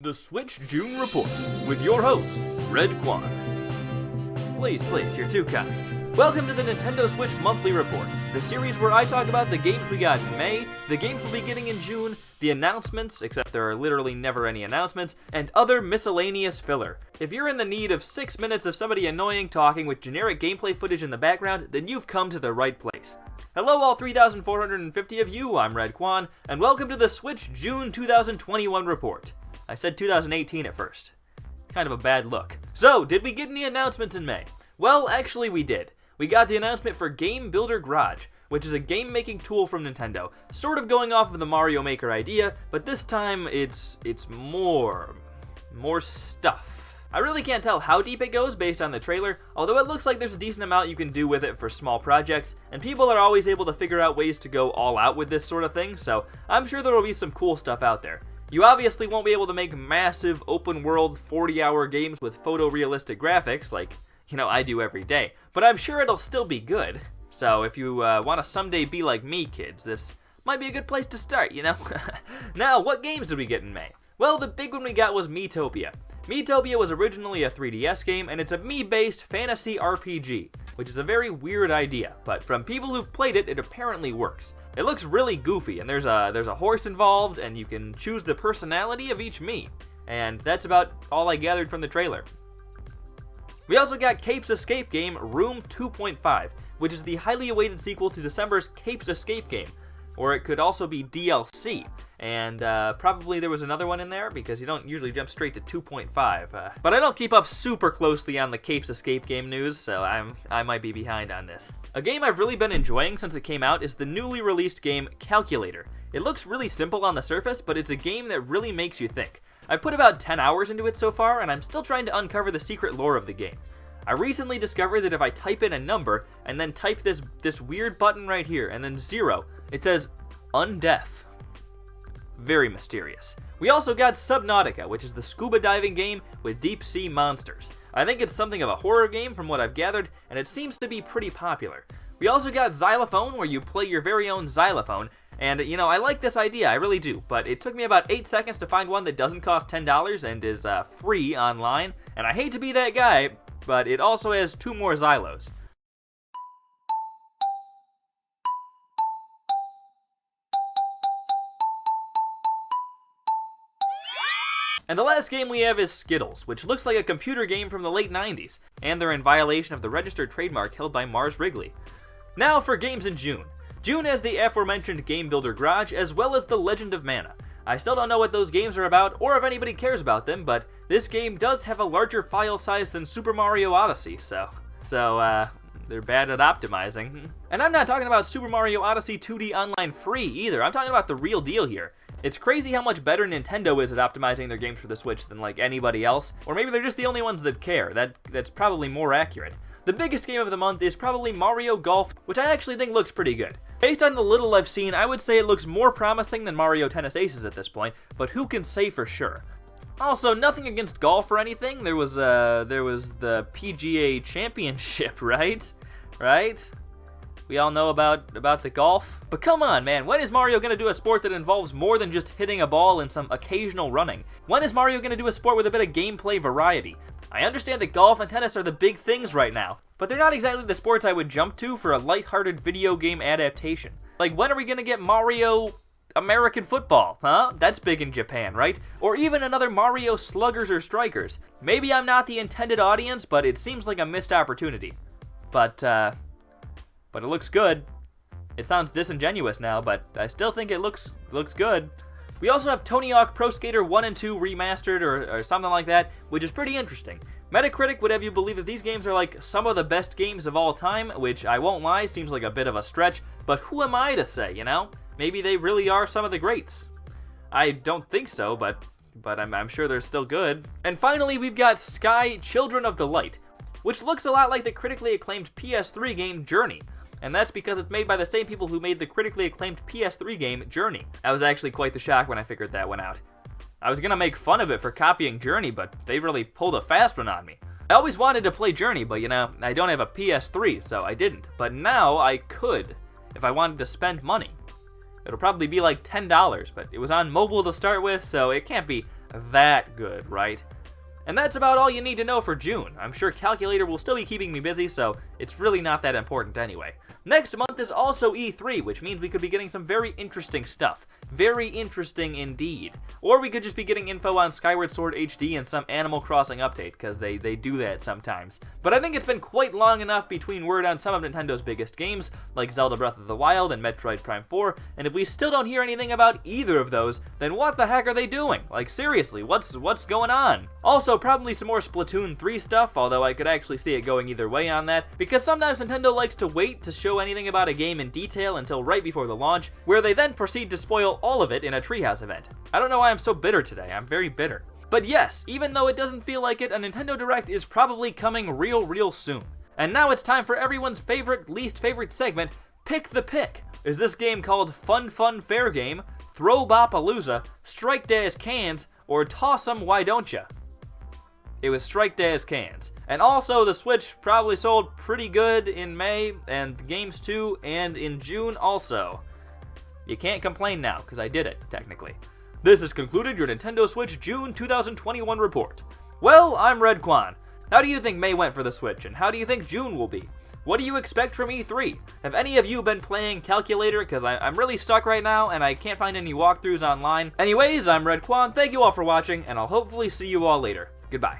The Switch June Report, with your host, Redkwan. Please, you're too kind. Welcome to the Nintendo Switch Monthly Report, the series where I talk about the games we got in May, the games we'll be getting in June, the announcements, except there are literally never any announcements, and other miscellaneous filler. If you're in the need of 6 minutes of somebody annoying talking with generic gameplay footage in the background, then you've come to the right place. Hello all 3,450 of you, I'm Redkwan, and welcome to the Switch June 2021 Report. I said 2018 at first. Kind of a bad look. So, did we get any announcements in May? Well, actually we did. We got the announcement for Game Builder Garage, which is a game-making tool from Nintendo, sort of going off of the Mario Maker idea, but this time it's more stuff. I really can't tell how deep it goes based on the trailer, although it looks like there's a decent amount you can do with it for small projects, and people are always able to figure out ways to go all out with this sort of thing, so I'm sure there will be some cool stuff out there. You obviously won't be able to make massive open-world 40-hour games with photorealistic graphics like, I do every day, but I'm sure it'll still be good. So if you want to someday be like me, kids, this might be a good place to start, Now, what games did we get in May? Well, the big one we got was Metopia. Metopia was originally a 3DS game, and it's a Mii-based fantasy RPG, which is a very weird idea, but from people who've played it, it apparently works. It looks really goofy, and there's a horse involved, and you can choose the personality of each Mii. And that's about all I gathered from the trailer. We also got Cape's escape game Room 2.5, which is the highly awaited sequel to December's Cape's Escape game, or it could also be DLC. And probably there was another one in there, because you don't usually jump straight to 2.5. But I don't keep up super closely on the Cape's Escape game news, so I might be behind on this. A game I've really been enjoying since it came out is the newly released game Calculator. It looks really simple on the surface, but it's a game that really makes you think. I've put about 10 hours into it so far, and I'm still trying to uncover the secret lore of the game. I recently discovered that if I type in a number, and then type this weird button right here, and then 0, it says undeaf. Very mysterious. We also got Subnautica, which is the scuba diving game with deep sea monsters. I think it's something of a horror game from what I've gathered, and it seems to be pretty popular. We also got Xylophone, where you play your very own xylophone, and I like this idea, I really do, but it took me about 8 seconds to find one that doesn't cost $10 and is free online, and I hate to be that guy, but it also has 2 more xylos. And the last game we have is Skittles, which looks like a computer game from the late 90s, and they're in violation of the registered trademark held by Mars Wrigley. Now for games in June. June has the aforementioned Game Builder Garage, as well as The Legend of Mana. I still don't know what those games are about, or if anybody cares about them, but this game does have a larger file size than Super Mario Odyssey, so they're bad at optimizing. And I'm not talking about Super Mario Odyssey 2D Online Free either, I'm talking about the real deal here. It's crazy how much better Nintendo is at optimizing their games for the Switch than anybody else, or maybe they're just the only ones that care. That's probably more accurate. The biggest game of the month is probably Mario Golf, which I actually think looks pretty good. Based on the little I've seen, I would say it looks more promising than Mario Tennis Aces at this point, but who can say for sure? Also, nothing against golf or anything. There was the PGA Championship, right? We all know about the golf. But come on, man, when is Mario gonna do a sport that involves more than just hitting a ball and some occasional running? When is Mario gonna do a sport with a bit of gameplay variety? I understand that golf and tennis are the big things right now, but they're not exactly the sports I would jump to for a lighthearted video game adaptation. When are we gonna get Mario American football, huh? That's big in Japan, right? Or even another Mario Sluggers or Strikers. Maybe I'm not the intended audience, but it seems like a missed opportunity. But it looks good. It sounds disingenuous now, but I still think it looks good. We also have Tony Hawk Pro Skater 1 and 2 remastered or something like that, which is pretty interesting. Metacritic would have you believe that these games are some of the best games of all time, which I won't lie, seems like a bit of a stretch, but who am I to say, Maybe they really are some of the greats. I don't think so, but I'm sure they're still good. And finally, we've got Sky Children of the Light, which looks a lot like the critically acclaimed PS3 game Journey. And that's because it's made by the same people who made the critically acclaimed PS3 game Journey. That was actually quite the shock when I figured that one out. I was gonna make fun of it for copying Journey, but they really pulled a fast one on me. I always wanted to play Journey, but I don't have a PS3, so I didn't. But now I could, if I wanted to spend money. It'll probably be like $10, but it was on mobile to start with, so it can't be that good, right? And that's about all you need to know for June. I'm sure Calculator will still be keeping me busy, so it's really not that important anyway. Next month is also E3, which means we could be getting some very interesting stuff. Very interesting indeed. Or we could just be getting info on Skyward Sword HD and some Animal Crossing update, because they do that sometimes. But I think it's been quite long enough between word on some of Nintendo's biggest games, like Zelda Breath of the Wild and Metroid Prime 4, and if we still don't hear anything about either of those, then what the heck are they doing? Like, seriously, what's going on? Also, probably some more Splatoon 3 stuff, although I could actually see it going either way on that, because sometimes Nintendo likes to wait to show anything about a game in detail until right before the launch, where they then proceed to spoil all of it in a Treehouse event. I don't know why I'm so bitter today, I'm very bitter. But yes, even though it doesn't feel like it, a Nintendo Direct is probably coming real soon. And now it's time for everyone's favorite, least favorite segment, Pick the Pick. Is this game called Fun Fair Game, Throw Bopalooza, Strike Days Cans, or Toss 'em Why Don't Ya? It was Strike Days Cans. And also, the Switch probably sold pretty good in May, and the games too, and in June also. You can't complain now, because I did it, technically. This has concluded your Nintendo Switch June 2021 report. Well, I'm Redkwan. How do you think May went for the Switch, and how do you think June will be? What do you expect from E3? Have any of you been playing Calculator? Because I'm really stuck right now, and I can't find any walkthroughs online. Anyways, I'm Redkwan, thank you all for watching, and I'll hopefully see you all later. Goodbye.